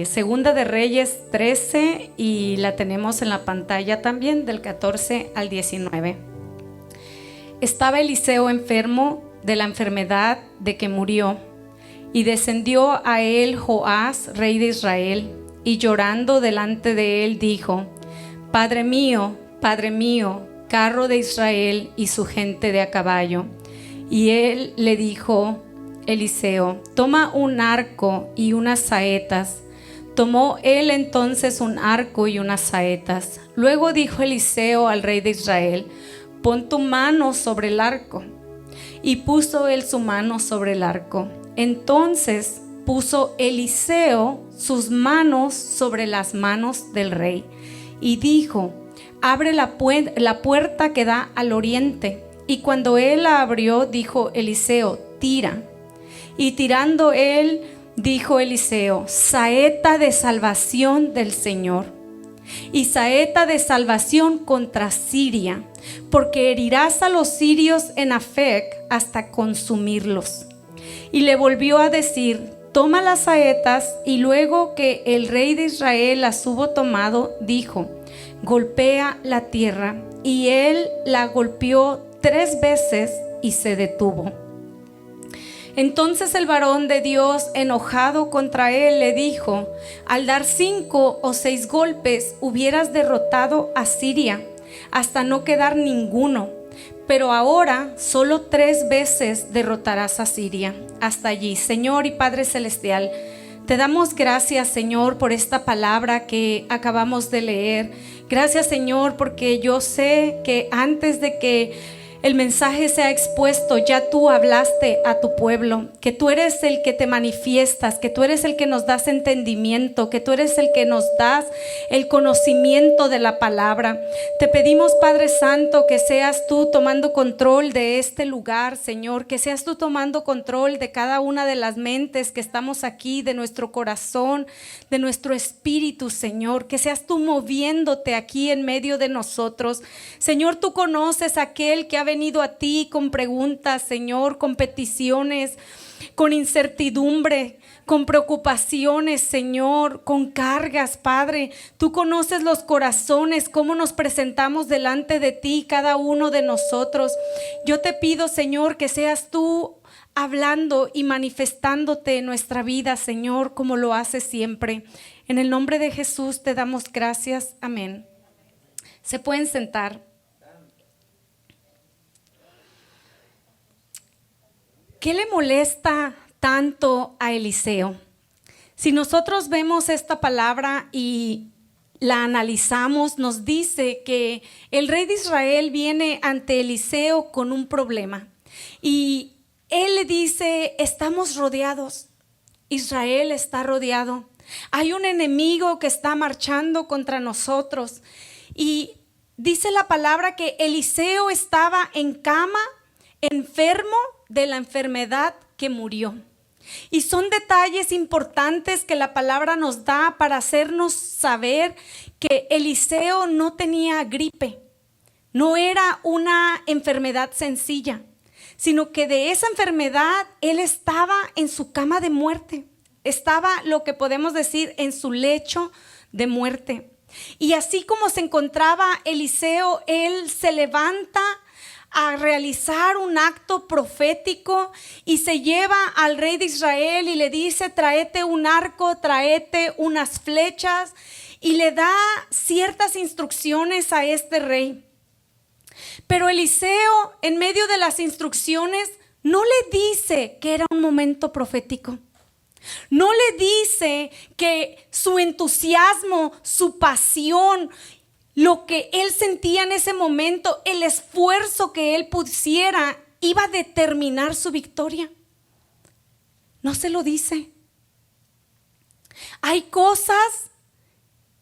Segunda de Reyes 13 y la tenemos en la pantalla también del 14 al 19. Estaba Eliseo enfermo de la enfermedad de que murió, y descendió a él Joás, rey de Israel, y llorando delante de él dijo: Padre mío, carro de Israel y su gente de a caballo. Y él le dijo, Eliseo: toma un arco y unas saetas. Tomó él entonces un arco y unas saetas. Luego dijo Eliseo al rey de Israel: pon tu mano sobre el arco. Y puso él su mano sobre el arco. Entonces puso Eliseo sus manos sobre las manos del rey y dijo: abre la puerta que da al oriente. Y cuando él la abrió, dijo Eliseo: tira. Y tirando él, dijo Eliseo: saeta de salvación del Señor, y saeta de salvación contra Siria, porque herirás a los sirios en Afec hasta consumirlos. Y le volvió a decir: toma las saetas. Y luego que el rey de Israel las hubo tomado, dijo: golpea la tierra. Y él la golpeó 3 veces y se detuvo. Entonces el varón de Dios, enojado contra él, le dijo: al dar 5 o 6 golpes hubieras derrotado a Siria hasta no quedar ninguno, pero ahora solo 3 veces derrotarás a Siria. Hasta allí. Señor y Padre Celestial, te damos gracias, Señor, por esta palabra que acabamos de leer. Gracias, Señor, porque yo sé que antes de que el mensaje sea expuesto, ya tú hablaste a tu pueblo, que tú eres el que te manifiestas, que tú eres el que nos das entendimiento, que tú eres el que nos das el conocimiento de la palabra. Te pedimos, Padre Santo, que seas tú tomando control de este lugar, Señor, que seas tú tomando control de cada una de las mentes que estamos aquí, de nuestro corazón, de nuestro espíritu, Señor, que seas tú moviéndote aquí en medio de nosotros. Señor, tú conoces a aquel que ha venido a ti con preguntas, Señor, con peticiones, con incertidumbre, con preocupaciones, Señor, con cargas, Padre. Tú conoces los corazones, cómo nos presentamos delante de ti, cada uno de nosotros. Yo te pido, Señor, que seas tú hablando y manifestándote en nuestra vida, Señor, como lo haces siempre. En el nombre de Jesús te damos gracias. Amén. Se pueden sentar. ¿Qué le molesta tanto a Eliseo? Si nosotros vemos esta palabra y la analizamos, nos dice que el rey de Israel viene ante Eliseo con un problema. Y él le dice: estamos rodeados, Israel está rodeado. Hay un enemigo que está marchando contra nosotros. Y dice la palabra que Eliseo estaba en cama, enfermo de la enfermedad que murió. Y son detalles importantes que la palabra nos da para hacernos saber que Eliseo no tenía gripe, no era una enfermedad sencilla, sino que de esa enfermedad él estaba en su cama de muerte, estaba, lo que podemos decir, en su lecho de muerte. Y así como se encontraba Eliseo, él se levanta a realizar un acto profético y se lleva al rey de Israel y le dice: tráete un arco, tráete unas flechas, y le da ciertas instrucciones a este rey. Pero Eliseo, en medio de las instrucciones, no le dice que era un momento profético. No le dice que su entusiasmo, su pasión, lo que él sentía en ese momento, el esfuerzo que él pusiera, iba a determinar su victoria. No se lo dice. Hay cosas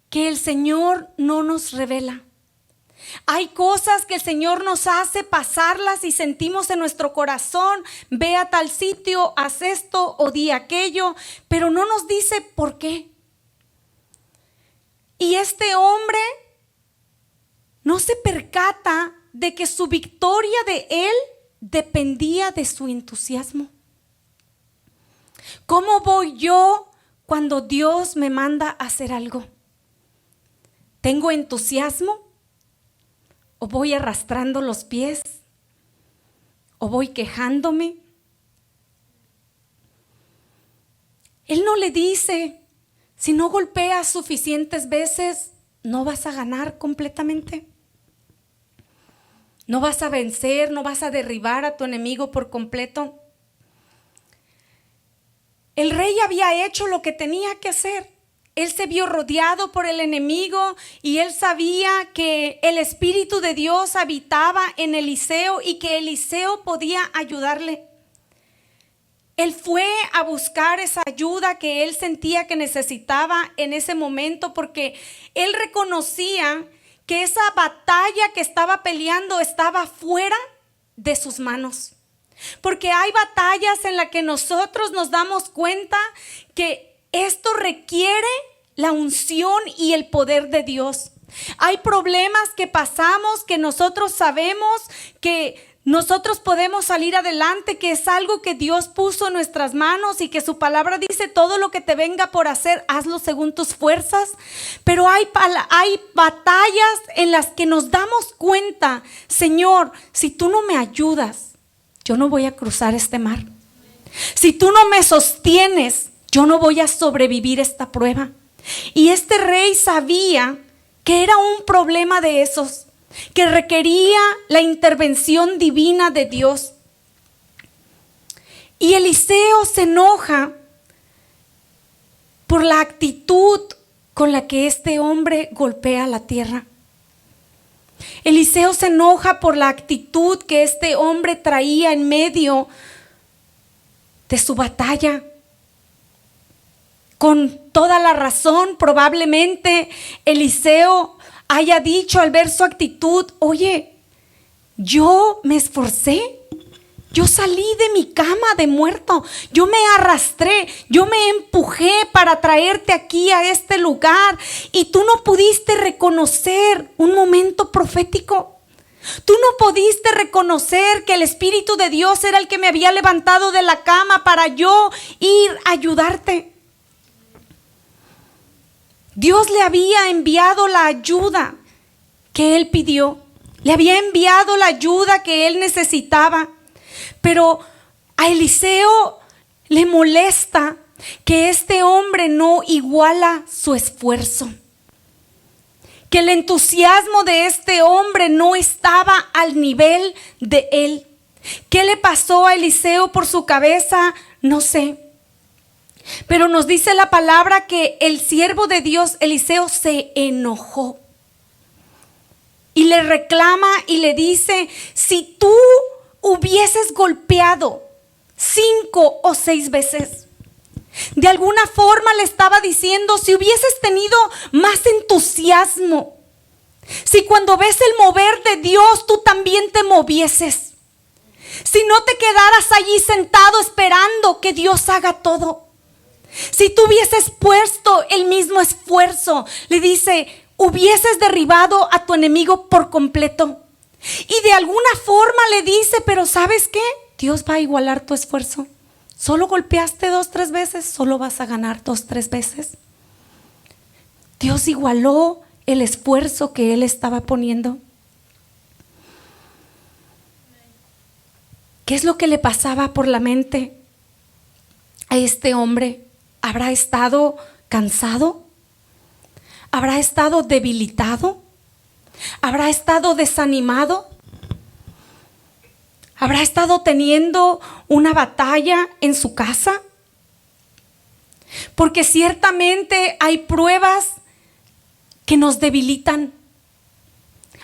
que el Señor no nos revela. Hay cosas que el Señor nos hace pasarlas y sentimos en nuestro corazón: ve a tal sitio, haz esto o di aquello, pero no nos dice por qué. Y este hombre no se percata de que su victoria de él dependía de su entusiasmo. ¿Cómo voy yo cuando Dios me manda a hacer algo? ¿Tengo entusiasmo? ¿O voy arrastrando los pies? ¿O voy quejándome? Él no le dice, si no golpeas suficientes veces, no vas a ganar completamente. No vas a vencer, no vas a derribar a tu enemigo por completo. El rey había hecho lo que tenía que hacer. Él se vio rodeado por el enemigo y él sabía que el Espíritu de Dios habitaba en Eliseo y que Eliseo podía ayudarle. Él fue a buscar esa ayuda que él sentía que necesitaba en ese momento, porque él reconocía que esa batalla que estaba peleando estaba fuera de sus manos. Porque hay batallas en las que nosotros nos damos cuenta que esto requiere la unción y el poder de Dios. Hay problemas que pasamos que nosotros sabemos que nosotros podemos salir adelante, que es algo que Dios puso en nuestras manos y que su palabra dice: todo lo que te venga por hacer, hazlo según tus fuerzas. Pero hay batallas en las que nos damos cuenta: Señor, si tú no me ayudas, yo no voy a cruzar este mar. Si tú no me sostienes, yo no voy a sobrevivir esta prueba. Y este rey sabía que era un problema de esos, que requería la intervención divina de Dios. Y Eliseo se enoja por la actitud con la que este hombre golpea la tierra. Eliseo se enoja por la actitud que este hombre traía en medio de su batalla. Con toda la razón, probablemente Eliseo haya dicho al ver su actitud: oye, yo me esforcé, yo salí de mi cama de muerto, yo me arrastré, yo me empujé para traerte aquí a este lugar y tú no pudiste reconocer un momento profético. Tú no pudiste reconocer que el Espíritu de Dios era el que me había levantado de la cama para yo ir a ayudarte. Dios le había enviado la ayuda que él pidió. Le había enviado la ayuda que él necesitaba. Pero a Eliseo le molesta que este hombre no iguala su esfuerzo. Que el entusiasmo de este hombre no estaba al nivel de él. ¿Qué le pasó a Eliseo por su cabeza? No sé. Pero nos dice la palabra que el siervo de Dios, Eliseo, se enojó. Y le reclama y le dice: si tú hubieses golpeado 5 o 6 veces. De alguna forma le estaba diciendo: si hubieses tenido más entusiasmo, si cuando ves el mover de Dios tú también te movieses, si no te quedaras allí sentado esperando que Dios haga todo, si tú hubieses puesto el mismo esfuerzo, le dice, hubieses derribado a tu enemigo por completo. Y de alguna forma le dice: pero ¿sabes qué? Dios va a igualar tu esfuerzo. Solo golpeaste 2, 3 veces, solo vas a ganar 2, 3 veces. Dios igualó el esfuerzo que él estaba poniendo. ¿Qué es lo que le pasaba por la mente a este hombre? ¿Habrá estado cansado? ¿Habrá estado debilitado? ¿Habrá estado desanimado? ¿Habrá estado teniendo una batalla en su casa? Porque ciertamente hay pruebas que nos debilitan.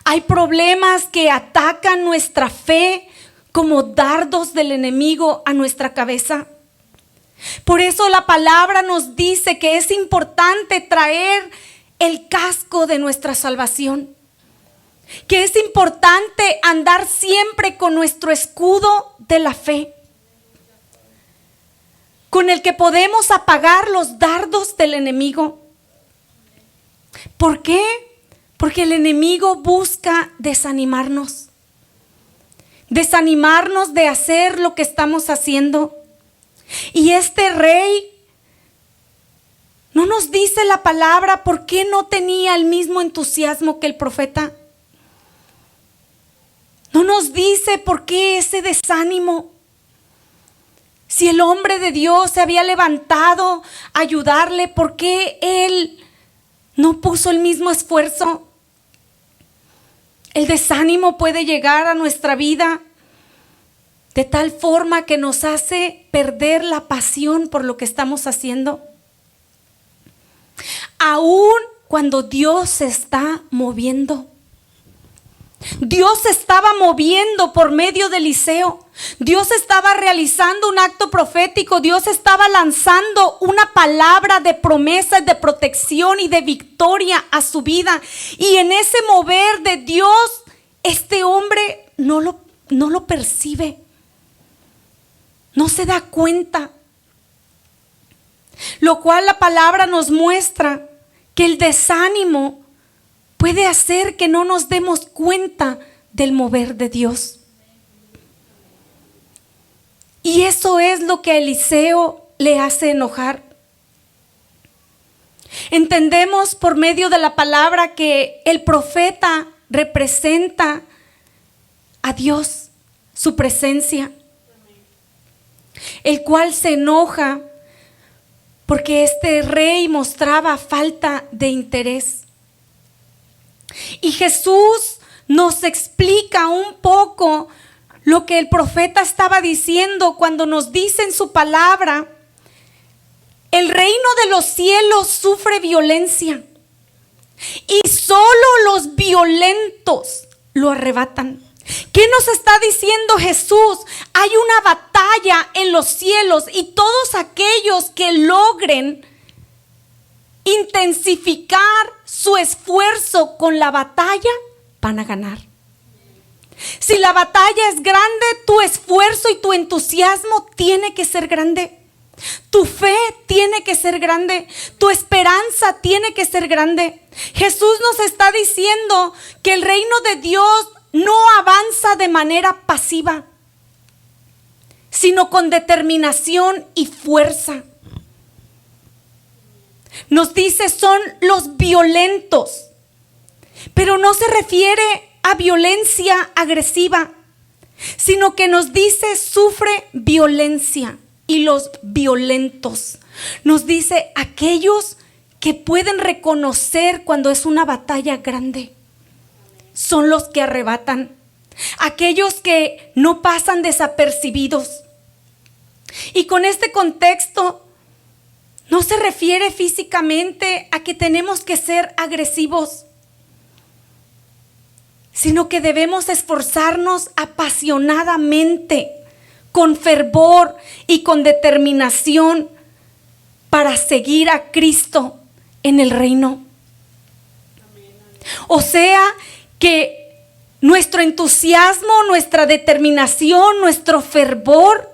Hay problemas que atacan nuestra fe como dardos del enemigo a nuestra cabeza. Por eso la palabra nos dice que es importante traer el casco de nuestra salvación, que es importante andar siempre con nuestro escudo de la fe, con el que podemos apagar los dardos del enemigo. ¿Por qué? Porque el enemigo busca desanimarnos de hacer lo que estamos haciendo. Y este rey ¿No nos dice la palabra por qué no tenía el mismo entusiasmo que el profeta? ¿No nos dice por qué ese desánimo? Si el hombre de Dios se había levantado a ayudarle, ¿por qué él no puso el mismo esfuerzo? El desánimo puede llegar a nuestra vida de tal forma que nos hace perder la pasión por lo que estamos haciendo. Aún cuando Dios se está moviendo. Dios se estaba moviendo por medio de Eliseo. Dios estaba realizando un acto profético. Dios estaba lanzando una palabra de promesa, de protección y de victoria a su vida. Y en ese mover de Dios, este hombre no lo percibe. No se da cuenta. Lo cual la palabra nos muestra que el desánimo puede hacer que no nos demos cuenta del mover de Dios. Y eso es lo que a Eliseo le hace enojar. Entendemos por medio de la palabra que el profeta representa a Dios, su presencia, el cual se enoja porque este rey mostraba falta de interés. Y Jesús nos explica un poco lo que el profeta estaba diciendo cuando nos dice en su palabra: el reino de los cielos sufre violencia y solo los violentos lo arrebatan. ¿Qué nos está diciendo Jesús? Hay una batalla en los cielos y todos aquellos que logren intensificar su esfuerzo con la batalla van a ganar. Si la batalla es grande, tu esfuerzo y tu entusiasmo tiene que ser grande. Tu fe tiene que ser grande. Tu esperanza tiene que ser grande. Jesús nos está diciendo que el reino de Dios no avanza de manera pasiva, sino con determinación y fuerza. Nos dice son los violentos, pero no se refiere a violencia agresiva, sino que nos dice sufre violencia. Y los violentos nos dice aquellos que pueden reconocer cuando es una batalla grande. Son los que arrebatan, aquellos que no pasan desapercibidos. Y con este contexto no se refiere físicamente a que tenemos que ser agresivos, sino que debemos esforzarnos apasionadamente, con fervor y con determinación para seguir a Cristo en el reino. O sea que nuestro entusiasmo, nuestra determinación, nuestro fervor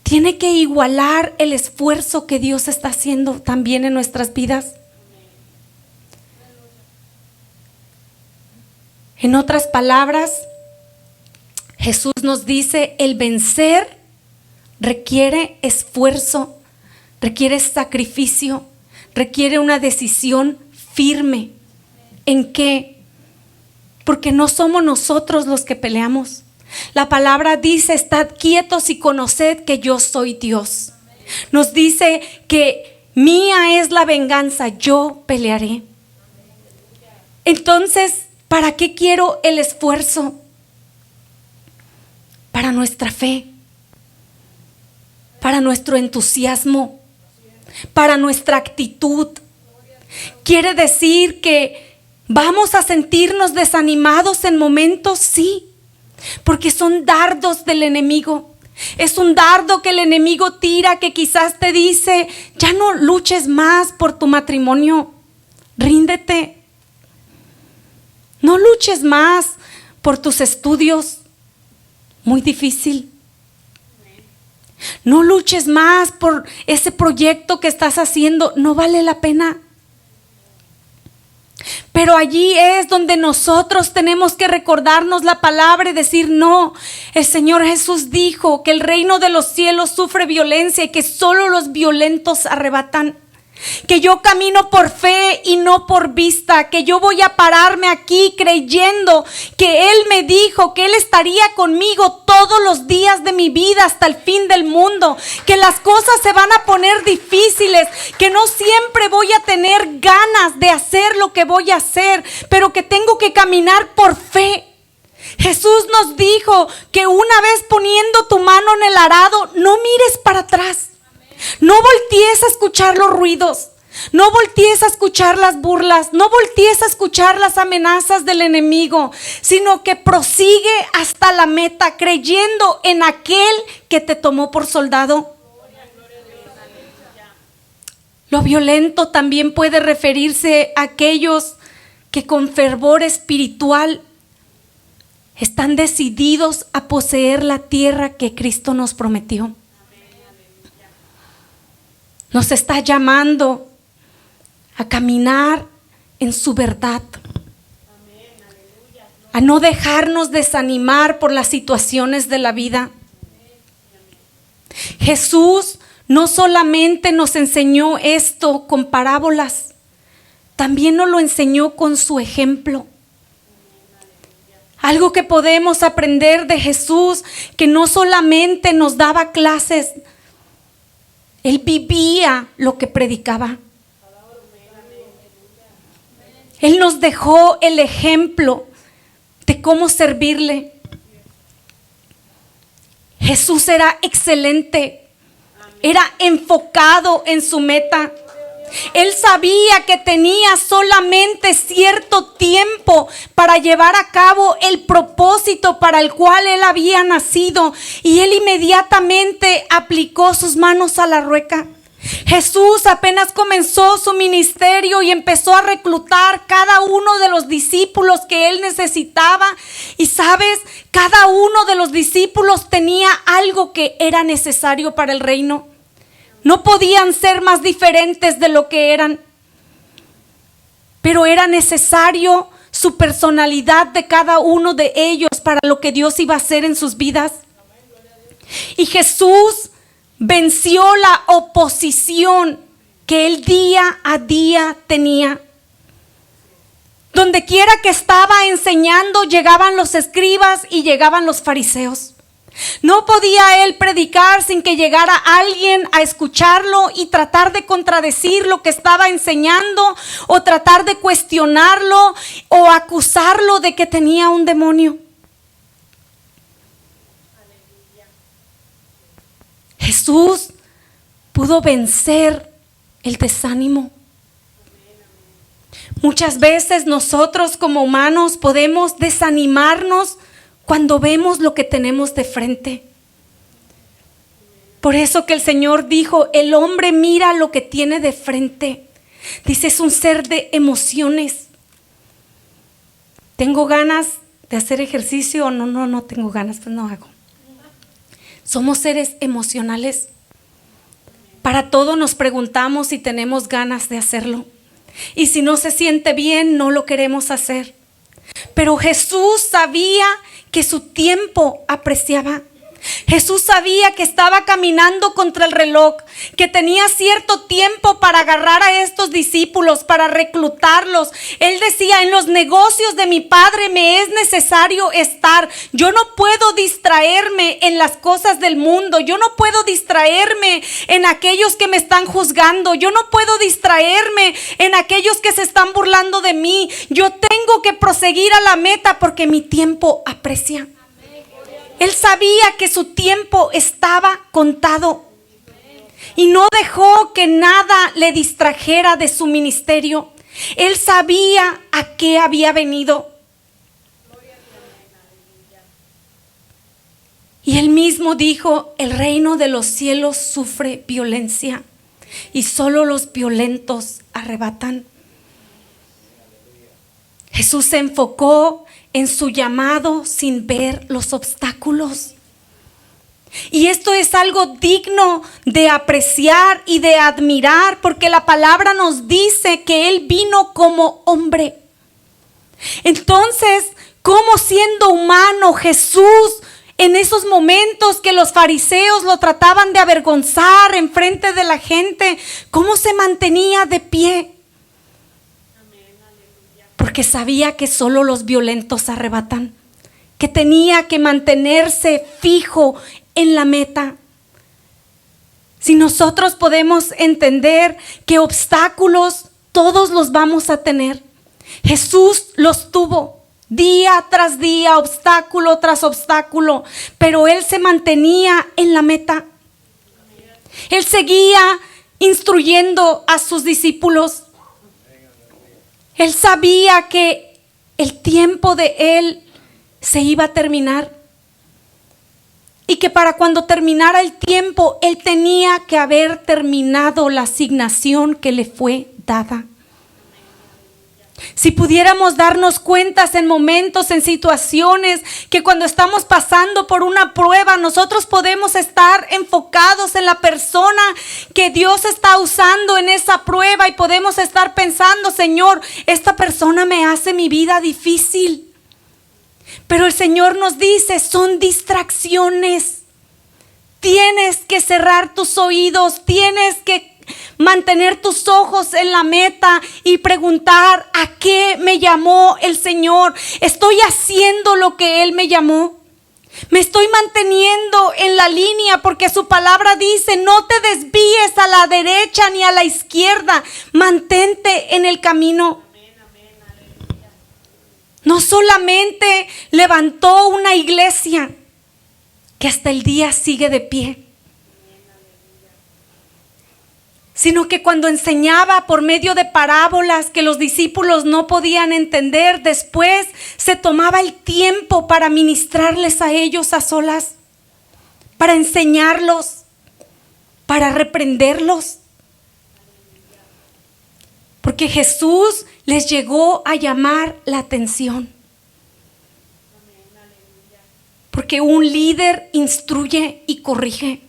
tiene que igualar el esfuerzo que Dios está haciendo también en nuestras vidas. En otras palabras, Jesús nos dice, el vencer requiere esfuerzo, requiere sacrificio, requiere una decisión firme. ¿En qué? Porque no somos nosotros los que peleamos. La palabra dice, estad quietos y conoced que yo soy Dios. Nos dice que mía es la venganza, yo pelearé. Entonces, ¿para qué quiero el esfuerzo? Para nuestra fe, para nuestro entusiasmo, para nuestra actitud. Quiere decir que vamos a sentirnos desanimados en momentos, sí, porque son dardos del enemigo. Es un dardo que el enemigo tira, que quizás te dice, ya no luches más por tu matrimonio, ríndete. No luches más por tus estudios, muy difícil. No luches más por ese proyecto que estás haciendo, no vale la pena. Pero allí es donde nosotros tenemos que recordarnos la palabra y decir: no, el Señor Jesús dijo que el reino de los cielos sufre violencia y que solo los violentos arrebatan. Que yo camino por fe y no por vista, que yo voy a pararme aquí creyendo que Él me dijo que Él estaría conmigo todos los días de mi vida hasta el fin del mundo, que las cosas se van a poner difíciles, que no siempre voy a tener ganas de hacer lo que voy a hacer, pero que tengo que caminar por fe. Jesús nos dijo que una vez poniendo tu mano en el arado, no mires para atrás. No voltees a escuchar los ruidos, no voltees a escuchar las burlas, no voltees a escuchar las amenazas del enemigo, sino que prosigue hasta la meta creyendo en aquel que te tomó por soldado. Lo violento también puede referirse a aquellos que con fervor espiritual están decididos a poseer la tierra que Cristo nos prometió. Nos está llamando a caminar en su verdad, a no dejarnos desanimar por las situaciones de la vida. Jesús no solamente nos enseñó esto con parábolas, también nos lo enseñó con su ejemplo. Algo que podemos aprender de Jesús, que no solamente nos daba clases, Él vivía lo que predicaba. Él nos dejó el ejemplo de cómo servirle. Jesús era excelente, era enfocado en su meta. Él sabía que tenía solamente cierto tiempo para llevar a cabo el propósito para el cual él había nacido, y él inmediatamente aplicó sus manos a la rueca. Jesús apenas comenzó su ministerio y empezó a reclutar cada uno de los discípulos que él necesitaba. Y sabes, cada uno de los discípulos tenía algo que era necesario para el reino. No podían ser más diferentes de lo que eran, pero era necesario su personalidad de cada uno de ellos para lo que Dios iba a hacer en sus vidas. Y Jesús venció la oposición que él día a día tenía. Donde quiera que estaba enseñando, llegaban los escribas y llegaban los fariseos. No podía él predicar sin que llegara alguien a escucharlo y tratar de contradecir lo que estaba enseñando, o tratar de cuestionarlo o acusarlo de que tenía un demonio. Jesús pudo vencer el desánimo. Muchas veces nosotros como humanos podemos desanimarnos cuando vemos lo que tenemos de frente. Por eso que el Señor dijo: el hombre mira lo que tiene de frente. Dice, es un ser de emociones. ¿Tengo ganas de hacer ejercicio o no tengo ganas? Pues no hago. Somos seres emocionales. Para todo nos preguntamos si tenemos ganas de hacerlo. Y si no se siente bien, no lo queremos hacer. Pero Jesús sabía que su tiempo apreciaba. Jesús sabía que estaba caminando contra el reloj, que tenía cierto tiempo para agarrar a estos discípulos, para reclutarlos. Él decía: en los negocios de mi Padre me es necesario estar. Yo no puedo distraerme en las cosas del mundo. Yo no puedo distraerme en aquellos que me están juzgando. Yo no puedo distraerme en aquellos que se están burlando de mí. Yo tengo que proseguir a la meta porque mi tiempo aprecia. Él sabía que su tiempo estaba contado y no dejó que nada le distrajera de su ministerio. Él sabía a qué había venido. Y él mismo dijo: el reino de los cielos sufre violencia y solo los violentos arrebatan. Jesús se enfocó en su llamado sin ver los obstáculos. Y esto es algo digno de apreciar y de admirar, porque la palabra nos dice que Él vino como hombre. Entonces, ¿cómo siendo humano Jesús, en esos momentos que los fariseos lo trataban de avergonzar en frente de la gente, cómo se mantenía de pie? Porque sabía que solo los violentos arrebatan, que tenía que mantenerse fijo en la meta. Si nosotros podemos entender que obstáculos todos los vamos a tener, Jesús los tuvo día tras día, obstáculo tras obstáculo, pero Él se mantenía en la meta. Él seguía instruyendo a sus discípulos. Él sabía que el tiempo de Él se iba a terminar y que para cuando terminara el tiempo, Él tenía que haber terminado la asignación que le fue dada. Si pudiéramos darnos cuenta en momentos, en situaciones, que cuando estamos pasando por una prueba, nosotros podemos estar enfocados en la persona que Dios está usando en esa prueba y podemos estar pensando, Señor, esta persona me hace mi vida difícil. Pero el Señor nos dice, son distracciones. Tienes que cerrar tus oídos, tienes que mantener tus ojos en la meta y preguntar, ¿a qué me llamó el Señor? ¿Estoy haciendo lo que Él me llamó? ¿Me estoy manteniendo en la línea? Porque su palabra dice, no te desvíes a la derecha ni a la izquierda, mantente en el camino. No solamente levantó una iglesia que hasta el día sigue de pie, sino que cuando enseñaba por medio de parábolas que los discípulos no podían entender, después se tomaba el tiempo para ministrarles a ellos a solas, para enseñarlos, para reprenderlos. Porque Jesús les llegó a llamar la atención. Porque un líder instruye y corrige.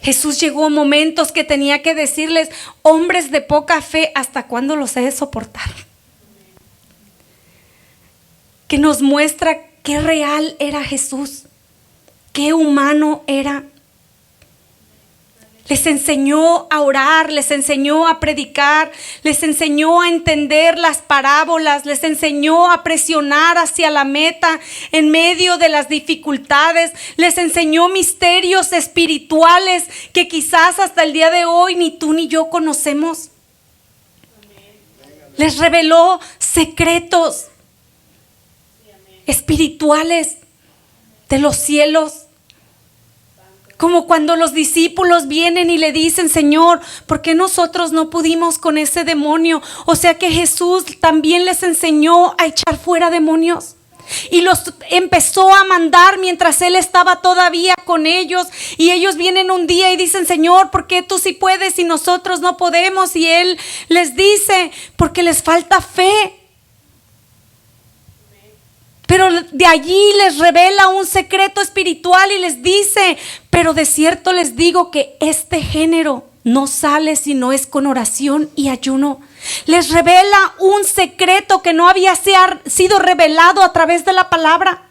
Jesús llegó a momentos que tenía que decirles, hombres de poca fe, ¿hasta cuándo los he de soportar? Que nos muestra qué real era Jesús, qué humano era. Les enseñó a orar, les enseñó a predicar, les enseñó a entender las parábolas, les enseñó a presionar hacia la meta en medio de las dificultades, les enseñó misterios espirituales que quizás hasta el día de hoy ni tú ni yo conocemos. Les reveló secretos espirituales de los cielos. Como cuando los discípulos vienen y le dicen, Señor, ¿por qué nosotros no pudimos con ese demonio? O sea que Jesús también les enseñó a echar fuera demonios. Y los empezó a mandar mientras Él estaba todavía con ellos. Y ellos vienen un día y dicen, Señor, ¿por qué tú sí puedes y nosotros no podemos? Y Él les dice, porque les falta fe. Pero de allí les revela un secreto espiritual y les dice, pero de cierto les digo que este género no sale si no es con oración y ayuno. Les revela un secreto que no había sido revelado a través de la palabra.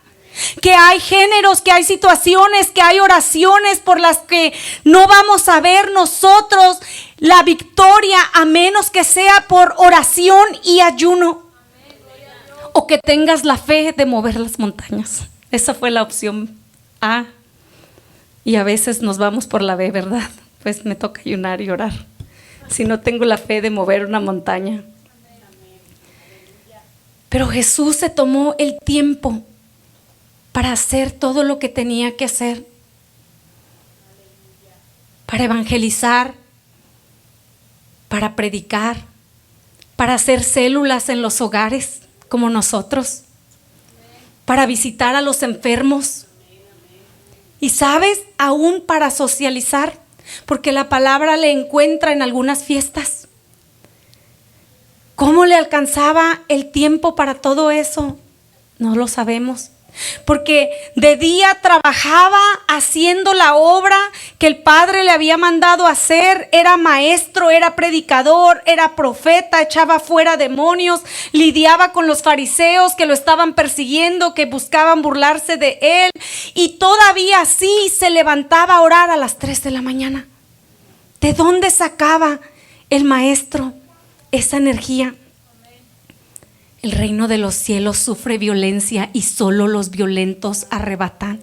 Que hay géneros, que hay situaciones, que hay oraciones por las que no vamos a ver nosotros la victoria a menos que sea por oración y ayuno. O que tengas la fe de mover las montañas. Esa fue la opción A. Y a veces nos vamos por la B, ¿verdad? Pues me toca ayunar y orar. Si no tengo la fe de mover una montaña. Pero Jesús se tomó el tiempo para hacer todo lo que tenía que hacer. Para evangelizar, para predicar, para hacer células en los hogares como nosotros, para visitar a los enfermos. Y sabes, aún para socializar, porque la palabra le encuentra en algunas fiestas. ¿Cómo le alcanzaba el tiempo para todo eso? No lo sabemos. Porque de día trabajaba haciendo la obra que el Padre le había mandado hacer. Era maestro, era predicador, era profeta, echaba fuera demonios, lidiaba con los fariseos que lo estaban persiguiendo, que buscaban burlarse de él. Y todavía así se levantaba a orar a las 3 de la mañana. ¿De dónde sacaba el maestro esa energía? El reino de los cielos sufre violencia y solo los violentos arrebatan.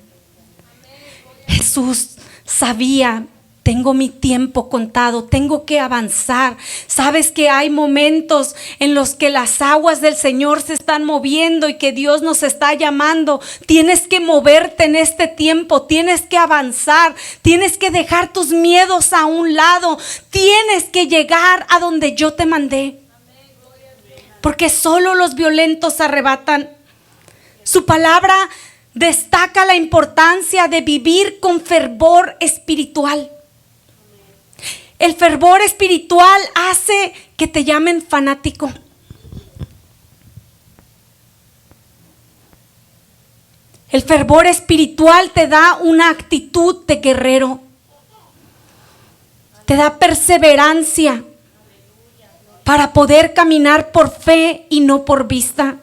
Jesús sabía, tengo mi tiempo contado, tengo que avanzar. Sabes que hay momentos en los que las aguas del Señor se están moviendo y que Dios nos está llamando. Tienes que moverte en este tiempo, tienes que avanzar, tienes que dejar tus miedos a un lado, tienes que llegar a donde yo te mandé. Porque solo los violentos arrebatan. Su palabra destaca la importancia de vivir con fervor espiritual. El fervor espiritual hace que te llamen fanático. El fervor espiritual te da una actitud de guerrero. Te da perseverancia para poder caminar por fe y no por vista.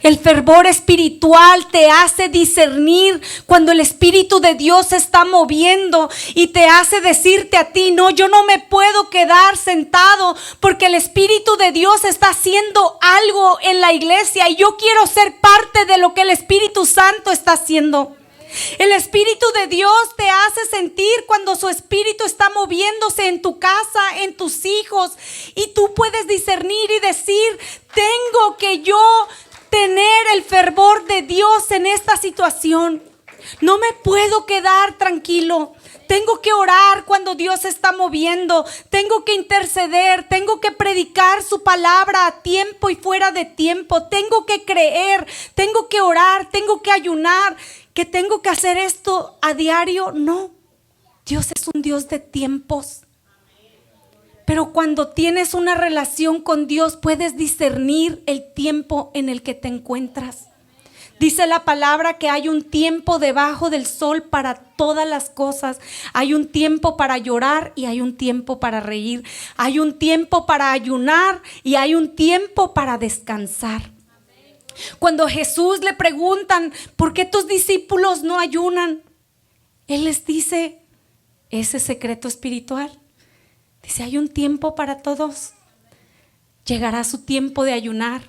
El fervor espiritual te hace discernir cuando el Espíritu de Dios se está moviendo y te hace decirte a ti, no, yo no me puedo quedar sentado porque el Espíritu de Dios está haciendo algo en la iglesia y yo quiero ser parte de lo que el Espíritu Santo está haciendo. El Espíritu de Dios te hace sentir cuando su Espíritu está moviéndose en tu casa, en tus hijos, y tú puedes discernir y decir, tengo que yo tener el fervor de Dios en esta situación. No me puedo quedar tranquilo. Tengo que orar cuando Dios se está moviendo. Tengo que interceder. Tengo que predicar su palabra a tiempo y fuera de tiempo. Tengo que creer. Tengo que orar. Tengo que ayunar. ¿Que tengo que hacer esto a diario? No. Dios es un Dios de tiempos. Pero cuando tienes una relación con Dios, puedes discernir el tiempo en el que te encuentras. Dice la palabra que hay un tiempo debajo del sol para todas las cosas. Hay un tiempo para llorar y hay un tiempo para reír. Hay un tiempo para ayunar y hay un tiempo para descansar. Cuando a Jesús le preguntan, ¿por qué tus discípulos no ayunan? Él les dice, ese secreto espiritual. Dice, hay un tiempo para todos. Llegará su tiempo de ayunar.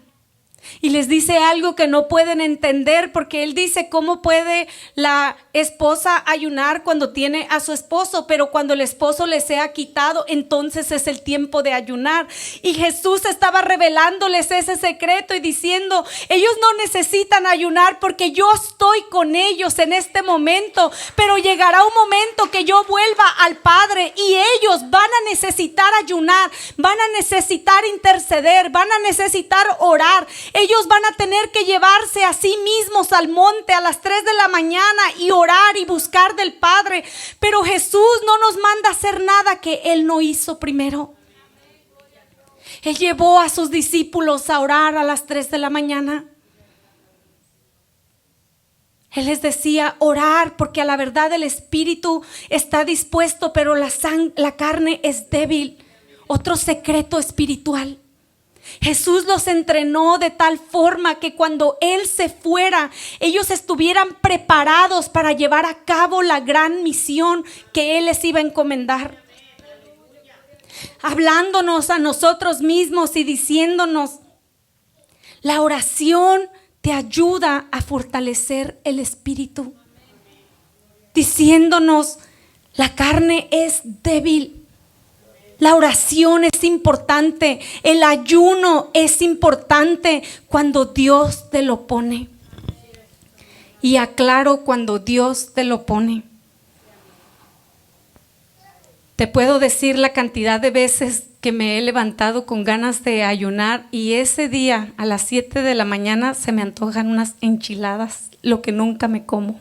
Y les dice algo que no pueden entender, porque él dice, ¿cómo puede la esposa ayunar cuando tiene a su esposo? Pero cuando el esposo le sea quitado, entonces es el tiempo de ayunar. Y Jesús estaba revelándoles ese secreto y diciendo, ellos no necesitan ayunar porque yo estoy con ellos en este momento, pero llegará un momento que yo vuelva al Padre y ellos van a necesitar ayunar, van a necesitar interceder, van a necesitar orar. Ellos van a tener que llevarse a sí mismos al monte a las 3 de la mañana y orar y buscar del Padre. Pero Jesús no nos manda a hacer nada que Él no hizo primero. Él llevó a sus discípulos a orar a las 3 de la mañana. Él les decía orar porque a la verdad el espíritu está dispuesto, pero la carne es débil. Otro secreto espiritual. Jesús los entrenó de tal forma que cuando Él se fuera, ellos estuvieran preparados para llevar a cabo la gran misión que Él les iba a encomendar. Hablándonos a nosotros mismos y diciéndonos, la oración te ayuda a fortalecer el espíritu. Diciéndonos, la carne es débil. La oración es importante, el ayuno es importante cuando Dios te lo pone. Y aclaro, cuando Dios te lo pone. Te puedo decir la cantidad de veces que me he levantado con ganas de ayunar y ese día a las 7 de la mañana se me antojan unas enchiladas, lo que nunca me como.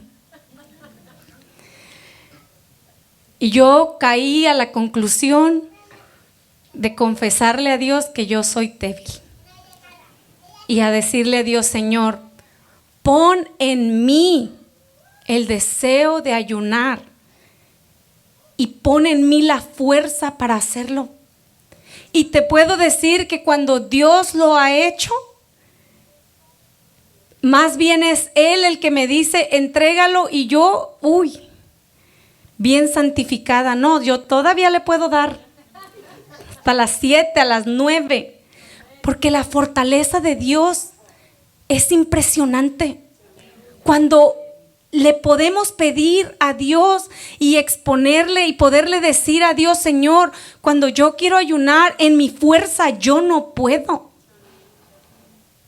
Y yo caí a la conclusión de confesarle a Dios que yo soy débil y a decirle a Dios, Señor, pon en mí el deseo de ayunar y pon en mí la fuerza para hacerlo. Y te puedo decir que cuando Dios lo ha hecho, más bien es Él el que me dice, entrégalo, y yo, bien santificada, no, yo todavía le puedo dar hasta las 7, a las 9, porque la fortaleza de Dios es impresionante. Cuando le podemos pedir a Dios y exponerle y poderle decir a Dios, Señor, cuando yo quiero ayunar en mi fuerza, yo no puedo.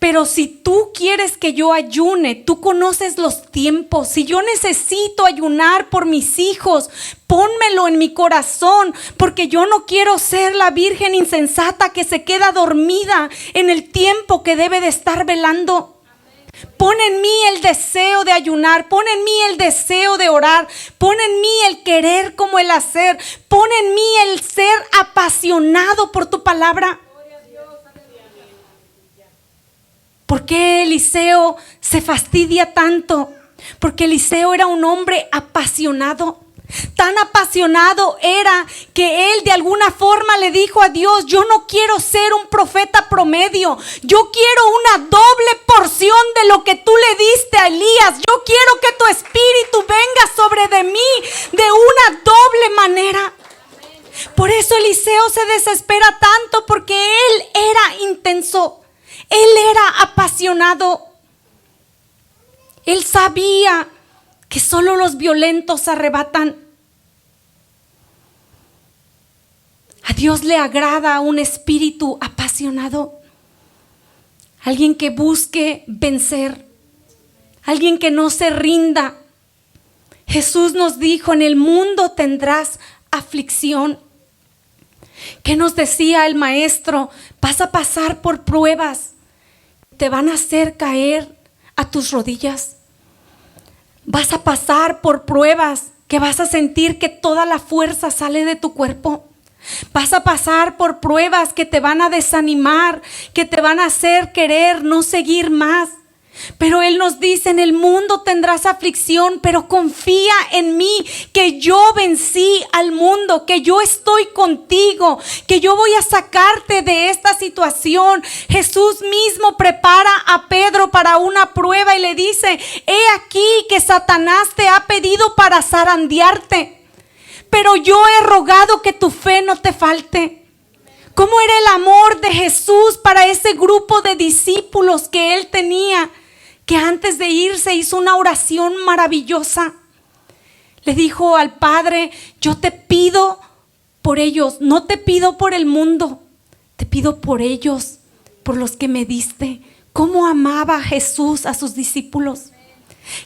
Pero si tú quieres que yo ayune, tú conoces los tiempos. Si yo necesito ayunar por mis hijos, pónmelo en mi corazón, porque yo no quiero ser la virgen insensata que se queda dormida en el tiempo que debe de estar velando. Pon en mí el deseo de ayunar, pon en mí el deseo de orar, pon en mí el querer como el hacer, pon en mí el ser apasionado por tu palabra. ¿Por qué Eliseo se fastidia tanto? Porque Eliseo era un hombre apasionado. Tan apasionado era que él de alguna forma le dijo a Dios, yo no quiero ser un profeta promedio, yo quiero una doble porción de lo que tú le diste a Elías. Yo quiero que tu espíritu venga sobre de mí de una doble manera. Por eso Eliseo se desespera tanto, porque él era intenso, él era apasionado. Él sabía que solo los violentos arrebatan. A Dios le agrada un espíritu apasionado, alguien que busque vencer, alguien que no se rinda. Jesús nos dijo, en el mundo tendrás aflicción. ¿Qué nos decía el maestro? Vas a pasar por pruebas, te van a hacer caer a tus rodillas. Vas a pasar por pruebas que vas a sentir que toda la fuerza sale de tu cuerpo. Vas a pasar por pruebas que te van a desanimar, que te van a hacer querer no seguir más. Pero Él nos dice, en el mundo tendrás aflicción, pero confía en mí, que yo vencí al mundo, que yo estoy contigo, que yo voy a sacarte de esta situación. Jesús mismo prepara a Pedro para una prueba y le dice, he aquí que Satanás te ha pedido para zarandearte, pero yo he rogado que tu fe no te falte. ¿Cómo era el amor de Jesús para ese grupo de discípulos que Él tenía? Que antes de irse hizo una oración maravillosa. Le dijo al Padre, yo te pido por ellos, no te pido por el mundo, te pido por ellos, por los que me diste. ¿Cómo amaba Jesús a sus discípulos?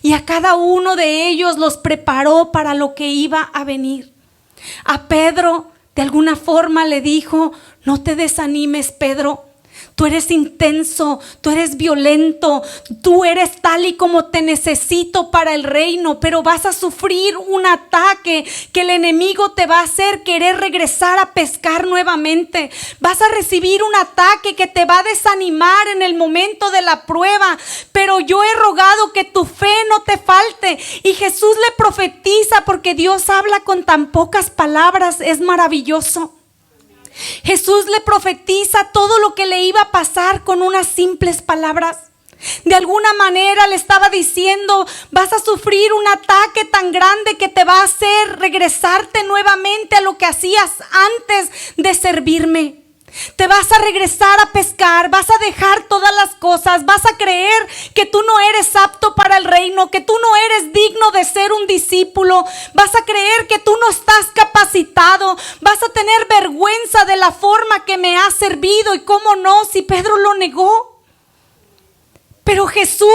Y a cada uno de ellos los preparó para lo que iba a venir. A Pedro, de alguna forma le dijo, no te desanimes, Pedro. Tú eres intenso, tú eres violento, tú eres tal y como te necesito para el reino, pero vas a sufrir un ataque que el enemigo te va a hacer querer regresar a pescar nuevamente. Vas a recibir un ataque que te va a desanimar en el momento de la prueba, pero yo he rogado que tu fe no te falte. Y Jesús le profetiza, porque Dios habla con tan pocas palabras, es maravilloso. Jesús le profetiza todo lo que le iba a pasar con unas simples palabras. De alguna manera le estaba diciendo, vas a sufrir un ataque tan grande que te va a hacer regresarte nuevamente a lo que hacías antes de servirme. Te vas a regresar a pescar, vas a dejar todas las cosas, vas a creer que tú no eres apto para el reino, que tú no eres digno de ser un discípulo, vas a creer que tú no estás capacitado, vas a tener vergüenza de la forma que me has servido. Y cómo no, si Pedro lo negó. Pero Jesús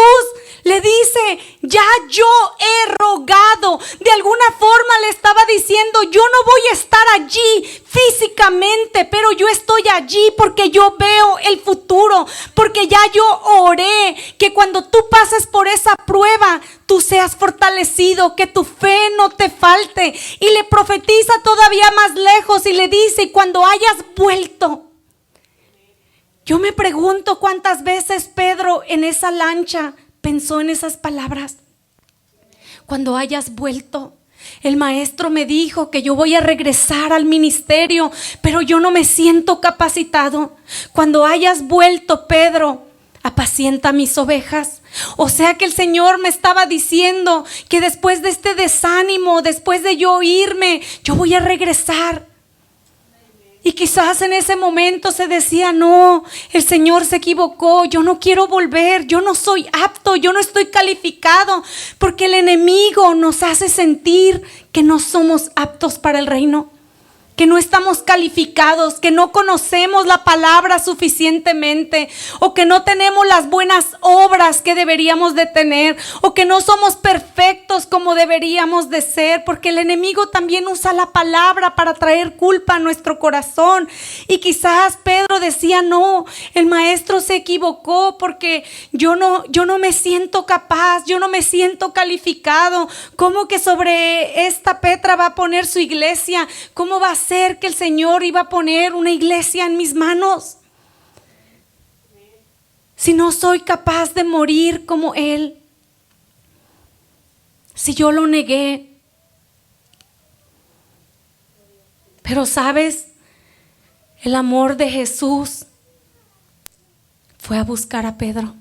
le dice, ya yo he rogado. De alguna forma le estaba diciendo, yo no voy a estar allí físicamente, pero yo estoy allí porque yo veo el futuro, porque ya yo oré que cuando tú pases por esa prueba, tú seas fortalecido, que tu fe no te falte. Y le profetiza todavía más lejos y le dice, y cuando hayas vuelto. Yo me pregunto cuántas veces Pedro en esa lancha pensó en esas palabras. Cuando hayas vuelto, el maestro me dijo que yo voy a regresar al ministerio, pero yo no me siento capacitado. Cuando hayas vuelto, Pedro, apacienta mis ovejas. O sea que el Señor me estaba diciendo que después de este desánimo, después de yo irme, yo voy a regresar. Y quizás en ese momento se decía, no, el Señor se equivocó, yo no quiero volver, yo no soy apto, yo no estoy calificado, porque el enemigo nos hace sentir que no somos aptos para el reino, que no estamos calificados, que no conocemos la palabra suficientemente, o que no tenemos las buenas obras que deberíamos de tener, o que no somos perfectos como deberíamos de ser, porque el enemigo también usa la palabra para traer culpa a nuestro corazón. Y quizás Pedro decía, no, el maestro se equivocó porque yo no me siento capaz, yo no me siento calificado. ¿Cómo que sobre esta Petra va a poner su iglesia? ¿Cómo va a ser que el Señor iba a poner una iglesia en mis manos si no soy capaz de morir como Él? Si yo lo negué. Pero sabes, el amor de Jesús fue a buscar a Pedro.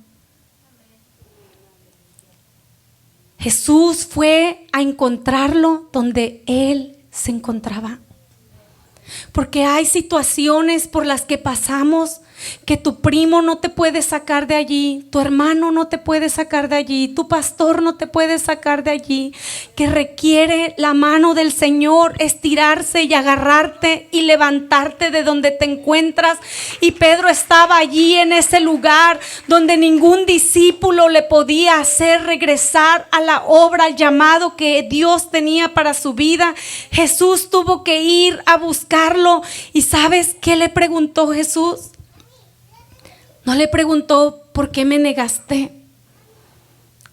Jesús fue a encontrarlo donde Él se encontraba. Porque hay situaciones por las que pasamos que tu primo no te puede sacar de allí, tu hermano no te puede sacar de allí, tu pastor no te puede sacar de allí, que requiere la mano del Señor estirarse y agarrarte y levantarte de donde te encuentras. Y Pedro estaba allí en ese lugar donde ningún discípulo le podía hacer regresar a la obra, al llamado que Dios tenía para su vida. Jesús tuvo que ir a buscarlo. ¿Y sabes qué le preguntó Jesús? No le preguntó, ¿por qué me negaste?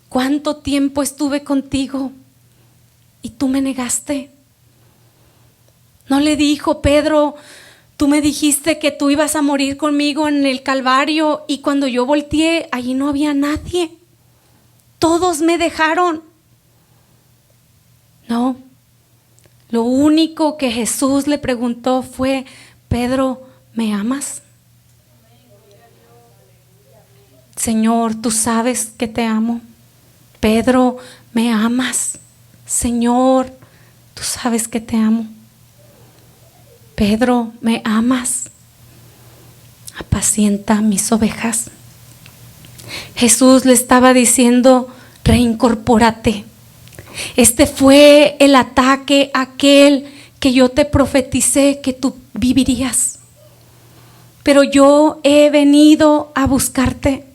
¿Cuánto tiempo estuve contigo y tú me negaste? No le dijo, Pedro, tú me dijiste que tú ibas a morir conmigo en el Calvario y cuando yo volteé, allí no había nadie. Todos me dejaron. No, lo único que Jesús le preguntó fue, Pedro, ¿me amas? Señor, tú sabes que te amo. Pedro, ¿me amas? Señor, tú sabes que te amo. Pedro, ¿me amas? Apacienta mis ovejas. Jesús le estaba diciendo, reincorpórate. Este fue el ataque aquel que yo te profeticé que tú vivirías. Pero yo he venido a buscarte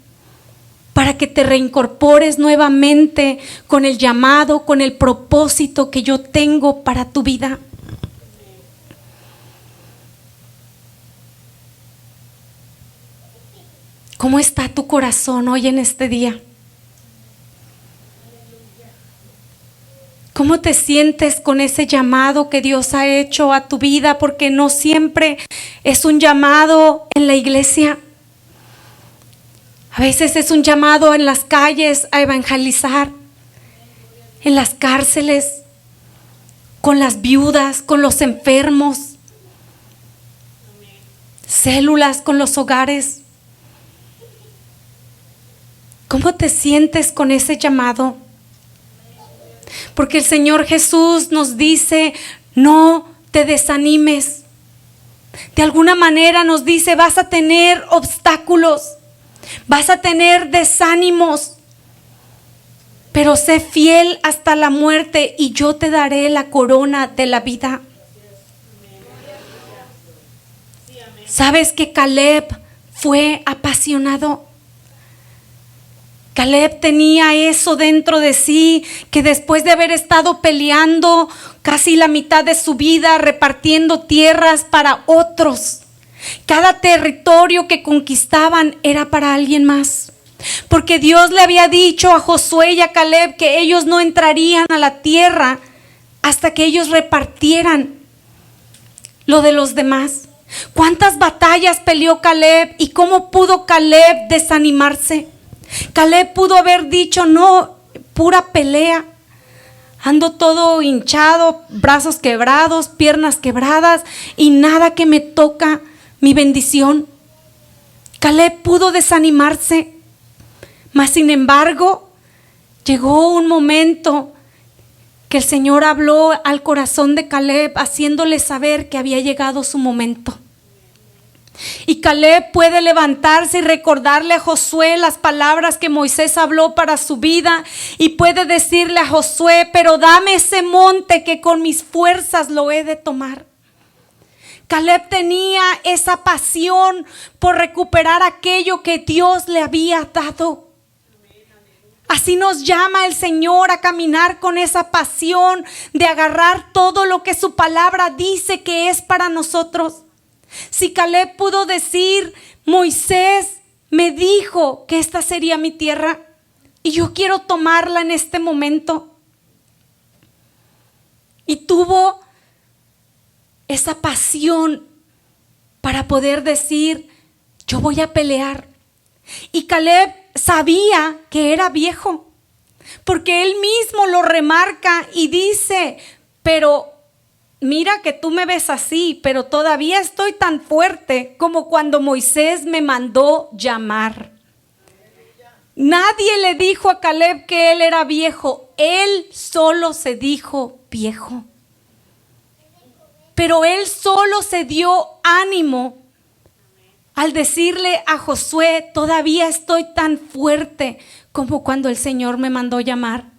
para que te reincorpores nuevamente con el llamado, con el propósito que yo tengo para tu vida. ¿Cómo está tu corazón hoy en este día? ¿Cómo te sientes con ese llamado que Dios ha hecho a tu vida? Porque no siempre es un llamado en la iglesia. A veces es un llamado en las calles a evangelizar, en las cárceles, con las viudas, con los enfermos, células con los hogares. ¿Cómo te sientes con ese llamado? Porque el Señor Jesús nos dice, no te desanimes. De alguna manera nos dice, vas a tener obstáculos, vas a tener desánimos, pero sé fiel hasta la muerte y yo te daré la corona de la vida. ¿Sabes que Caleb fue apasionado? Caleb tenía eso dentro de sí, que después de haber estado peleando casi la mitad de su vida, repartiendo tierras para otros, cada territorio que conquistaban era para alguien más. Porque Dios le había dicho a Josué y a Caleb que ellos no entrarían a la tierra hasta que ellos repartieran lo de los demás. ¿Cuántas batallas peleó Caleb y cómo pudo Caleb desanimarse? Caleb pudo haber dicho, no, pura pelea. Ando todo hinchado, brazos quebrados, piernas quebradas y nada que me toca mi bendición. Caleb pudo desanimarse, mas sin embargo, llegó un momento que el Señor habló al corazón de Caleb, haciéndole saber que había llegado su momento. Y Caleb puede levantarse y recordarle a Josué las palabras que Moisés habló para su vida, y puede decirle a Josué, pero dame ese monte que con mis fuerzas lo he de tomar. Caleb tenía esa pasión por recuperar aquello que Dios le había dado. Así nos llama el Señor a caminar con esa pasión de agarrar todo lo que su palabra dice que es para nosotros. Si Caleb pudo decir, Moisés me dijo que esta sería mi tierra y yo quiero tomarla en este momento. Y tuvo esa pasión para poder decir, yo voy a pelear. Y Caleb sabía que era viejo, porque él mismo lo remarca y dice, pero mira que tú me ves así, pero todavía estoy tan fuerte como cuando Moisés me mandó llamar. Nadie le dijo a Caleb que él era viejo, él solo se dijo viejo. Pero él solo se dio ánimo al decirle a Josué, todavía estoy tan fuerte como cuando el Señor me mandó llamar.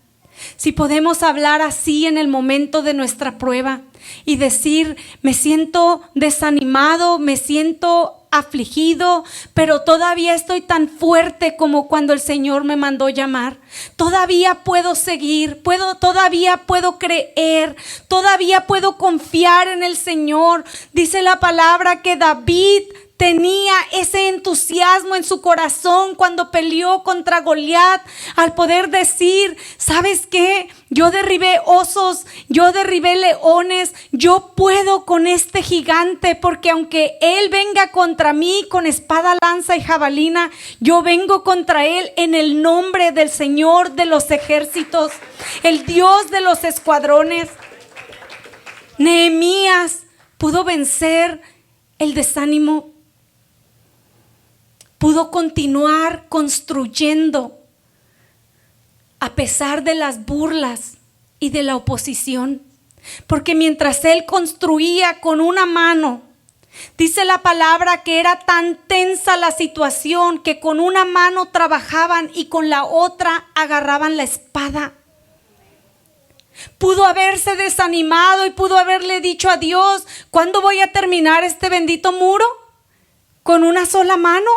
Si podemos hablar así en el momento de nuestra prueba y decir, me siento desanimado, me siento afligido, pero todavía estoy tan fuerte como cuando el Señor me mandó llamar. Todavía puedo seguir, todavía puedo creer, todavía puedo confiar en el Señor. Dice la palabra que David tenía ese entusiasmo en su corazón cuando peleó contra Goliat, al poder decir, ¿sabes qué? Yo derribé osos, yo derribé leones, yo puedo con este gigante, porque aunque él venga contra mí con espada, lanza y jabalina, yo vengo contra él en el nombre del Señor de los ejércitos, el Dios de los escuadrones. Nehemías pudo vencer el desánimo. Pudo continuar construyendo a pesar de las burlas y de la oposición. Porque mientras él construía con una mano, dice la palabra que era tan tensa la situación que con una mano trabajaban y con la otra agarraban la espada. Pudo haberse desanimado y pudo haberle dicho a Dios, ¿cuándo voy a terminar este bendito muro? ¿Con una sola mano?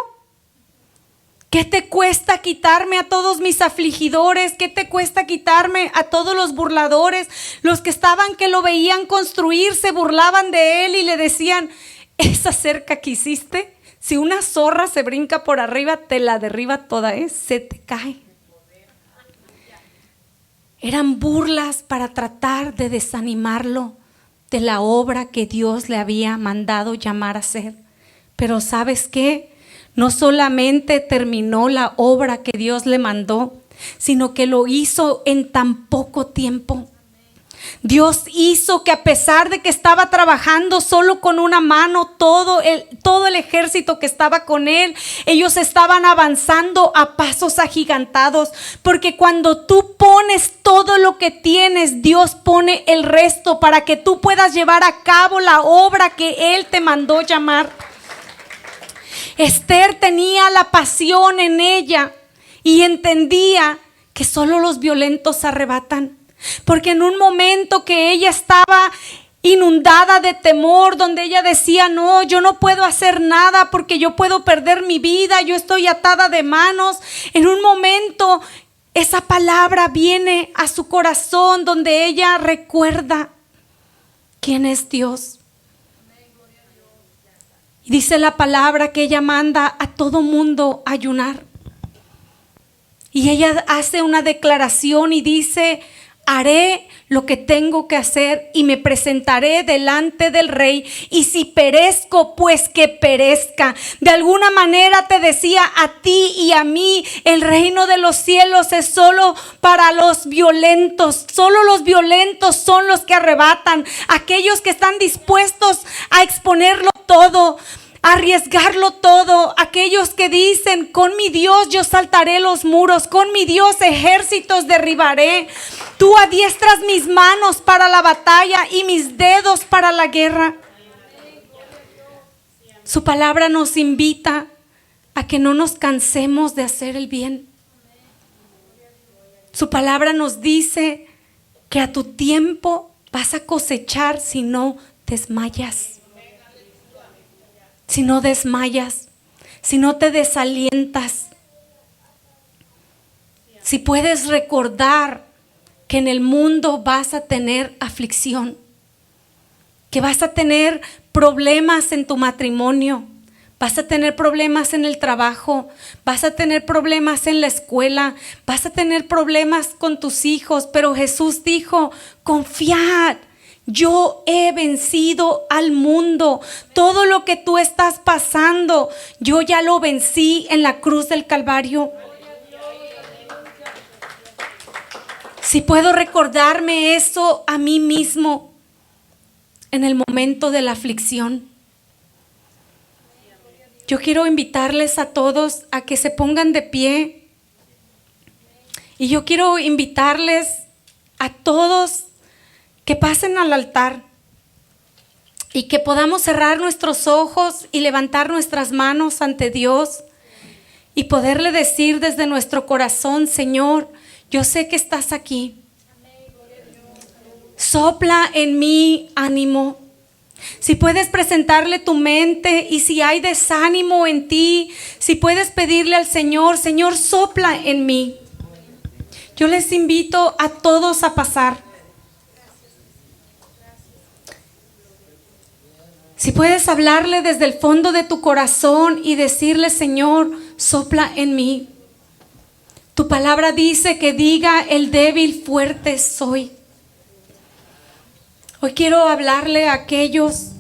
¿Qué te cuesta quitarme a todos mis afligidores? ¿Qué te cuesta quitarme a todos los burladores? Los que estaban, que lo veían construir, se burlaban de él y le decían, esa cerca que hiciste, si una zorra se brinca por arriba, te la derriba toda, se te cae. Eran burlas para tratar de desanimarlo de la obra que Dios le había mandado llamar a hacer. Pero ¿sabes qué? No solamente terminó la obra que Dios le mandó, sino que lo hizo en tan poco tiempo. Dios hizo que a pesar de que estaba trabajando solo con una mano, todo el ejército que estaba con él, ellos estaban avanzando a pasos agigantados. Porque cuando tú pones todo lo que tienes, Dios pone el resto para que tú puedas llevar a cabo la obra que Él te mandó llamar. Esther tenía la pasión en ella y entendía que solo los violentos arrebatan. Porque en un momento que ella estaba inundada de temor, donde ella decía, no, yo no puedo hacer nada porque yo puedo perder mi vida, yo estoy atada de manos. En un momento esa palabra viene a su corazón, donde ella recuerda quién es Dios. Y dice la palabra que ella manda a todo mundo ayunar. Y ella hace una declaración y dice, haré lo que tengo que hacer y me presentaré delante del rey. Y si perezco, pues que perezca. De alguna manera te decía a ti y a mí, el reino de los cielos es solo para los violentos. Solo los violentos son los que arrebatan. Aquellos que están dispuestos a exponerlo todo, arriesgarlo todo. Aquellos que dicen: con mi Dios yo saltaré los muros, con mi Dios ejércitos derribaré. Tú adiestras mis manos para la batalla y mis dedos para la guerra. Su palabra nos invita a que no nos cansemos de hacer el bien. Su palabra nos dice que a tu tiempo vas a cosechar si no desmayas. Si no desmayas, si no te desalientas, si puedes recordar que en el mundo vas a tener aflicción, que vas a tener problemas en tu matrimonio, vas a tener problemas en el trabajo, vas a tener problemas en la escuela, vas a tener problemas con tus hijos, pero Jesús dijo: confiad. Yo he vencido al mundo. Todo lo que tú estás pasando, yo ya lo vencí en la cruz del Calvario. Si puedo recordarme eso a mí mismo en el momento de la aflicción. Yo quiero invitarles a todos a que se pongan de pie. Y yo quiero invitarles a todos que pasen al altar y que podamos cerrar nuestros ojos y levantar nuestras manos ante Dios y poderle decir desde nuestro corazón: Señor, yo sé que estás aquí. Sopla en mí ánimo. Si puedes presentarle tu mente y si hay desánimo en ti, si puedes pedirle al Señor: Señor, sopla en mí. Yo les invito a todos a pasar. Si puedes hablarle desde el fondo de tu corazón y decirle: Señor, sopla en mí. Tu palabra dice que diga el débil: fuerte soy. Hoy quiero hablarle a aquellos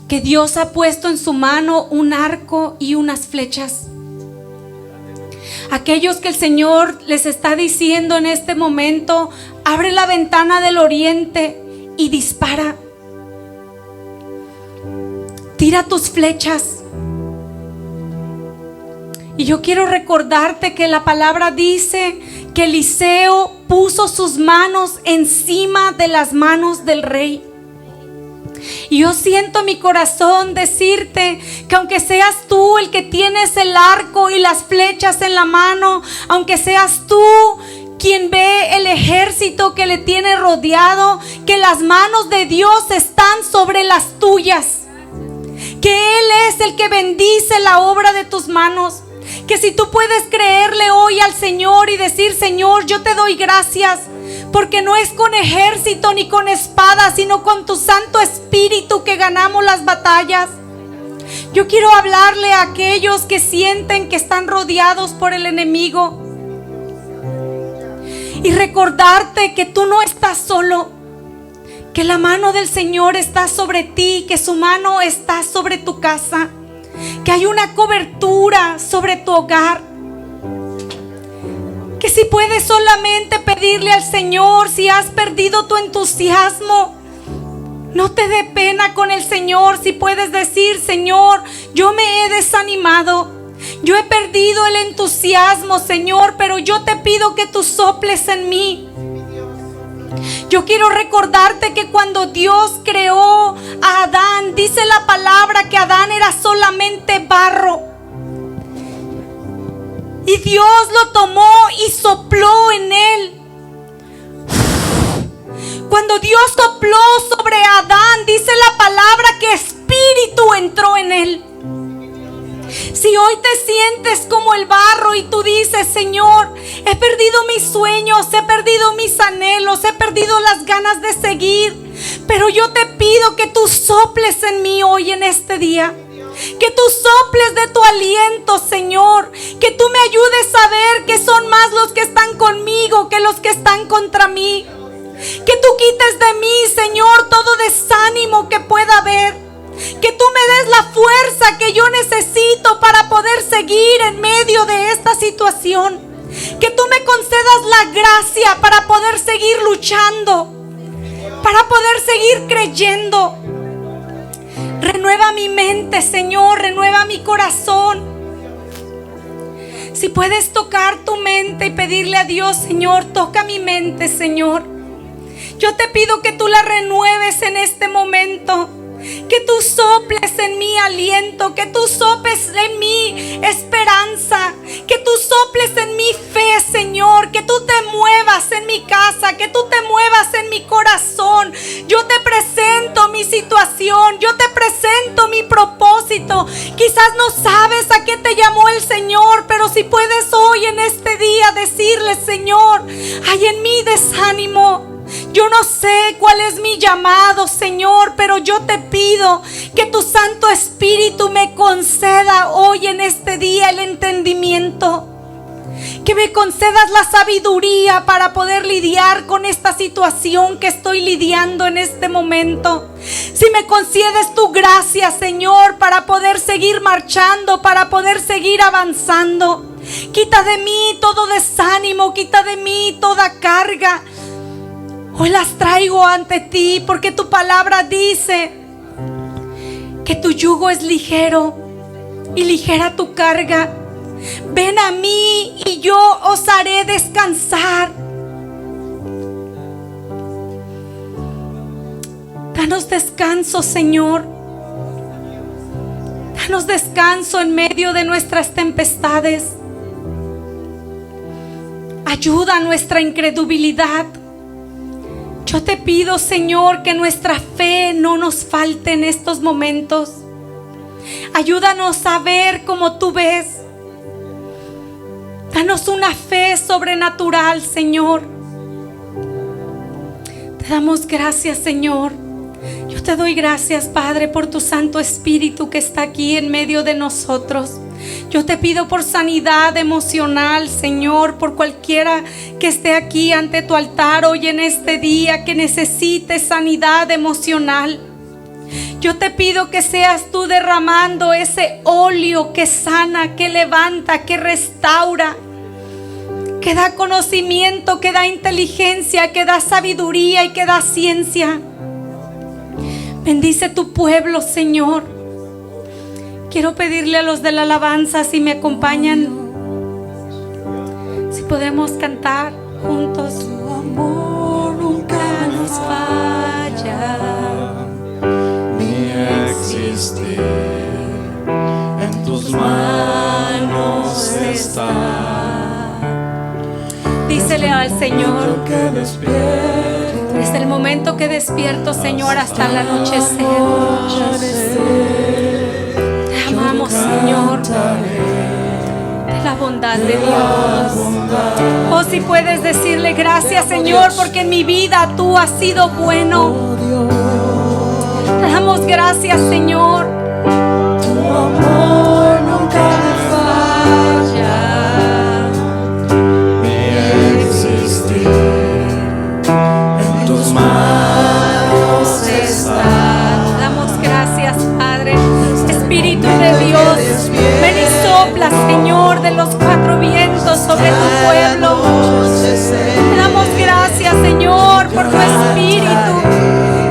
que Dios ha puesto en su mano un arco y unas flechas. Aquellos que el Señor les está diciendo en este momento: abre la ventana del oriente y dispara. Tira tus flechas. Y yo quiero recordarte que la palabra dice que Eliseo puso sus manos encima de las manos del rey. Y yo siento en mi corazón decirte que aunque seas tú el que tienes el arco y las flechas en la mano, aunque seas tú quien ve el ejército que le tiene rodeado, que las manos de Dios están sobre las tuyas. Que Él es el que bendice la obra de tus manos. Que si tú puedes creerle hoy al Señor y decir: Señor, yo te doy gracias, porque no es con ejército ni con espada, sino con tu Santo Espíritu que ganamos las batallas. Yo quiero hablarle a aquellos que sienten que están rodeados por el enemigo y recordarte que tú no estás solo, que la mano del Señor está sobre ti, que su mano está sobre tu casa, que hay una cobertura sobre tu hogar. Que si puedes solamente pedirle al Señor, si has perdido tu entusiasmo, no te dé pena con el Señor. Si puedes decir: Señor, yo me he desanimado, yo he perdido el entusiasmo, Señor, pero yo te pido que tú soples en mí. Yo quiero recordarte que cuando Dios creó a Adán, dice la palabra que Adán era solamente barro. Y Dios lo tomó y sopló en él. Cuando Dios sopló sobre Adán, dice la palabra que espíritu entró en él. Si hoy te sientes como el barro y tú dices: Señor, he perdido mis sueños, he perdido mis anhelos, he perdido las ganas de seguir, pero yo te pido que tú soples en mí hoy en este día. Que tú soples de tu aliento, Señor. Que tú me ayudes a ver que son más los que están conmigo que los que están contra mí. Que tú quites de mí, Señor, todo desánimo que pueda haber. Que tú me des la fuerza que yo necesito para poder seguir en medio de esta situación. Que tú me concedas la gracia para poder seguir luchando, para poder seguir creyendo. Renueva mi mente, Señor, renueva mi corazón. Si puedes tocar tu mente y pedirle a Dios, Señor, toca mi mente, Señor. Yo te pido que tú la renueves en este momento. Que tú soples en mí aliento, que tú soples en mí esperanza, que tú soples en mi fe, Señor, que tú te muevas en mi casa, que tú te muevas en mi corazón. Yo te presento mi situación, yo te presento mi propósito. Quizás no sabes a qué te llamó el Señor, pero si puedes hoy en este día decirle, Señor, hay en mí desánimo. Yo no sé cuál es mi llamado, Señor, pero yo te pido que tu Santo Espíritu me conceda hoy en este día el entendimiento. Que me concedas la sabiduría para poder lidiar con esta situación que estoy lidiando en este momento. Si me concedes tu gracia, Señor, para poder seguir marchando, para poder seguir avanzando. Quita de mí todo desánimo, quita de mí toda carga. Hoy las traigo ante ti porque tu palabra dice que tu yugo es ligero y ligera tu carga. Ven a mí y yo os haré descansar. Danos descanso, Señor. Danos descanso en medio de nuestras tempestades. Ayuda a nuestra incredulidad. Yo te pido, Señor, que nuestra fe no nos falte en estos momentos. Ayúdanos a ver como tú ves. Danos una fe sobrenatural, Señor. Te damos gracias, Señor. Yo te doy gracias, Padre, por tu Santo Espíritu que está aquí en medio de nosotros. Yo te pido por sanidad emocional, Señor, por cualquiera que esté aquí ante tu altar hoy en este día que necesite sanidad emocional. Yo te pido que seas tú derramando ese óleo que sana, que levanta, que restaura, que da conocimiento, que da inteligencia, que da sabiduría y que da ciencia. Bendice tu pueblo, Señor. Quiero pedirle a los de la alabanza si me acompañan, si podemos cantar juntos. Tu amor nunca nos falla, ni existir. En tus manos está. Dísele al Señor. Desde el momento que despierto, Señor, hasta el anochecer. Te amamos, Señor, de la bondad de Dios. Oh, si puedes decirle gracias, Señor, porque en mi vida tú has sido bueno. Te damos gracias, Señor. Tu amor nunca me falla, ni existir. En tus manos está. Te damos gracias, Padre. Espíritu de Dios, ven y sopla, Señor, de los cuatro vientos sobre tu pueblo. Te damos gracias, Señor, por tu Espíritu.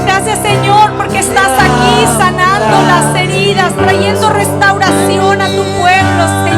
Gracias, Señor, porque estás aquí sanando las heridas, trayendo restauración a tu pueblo, Señor.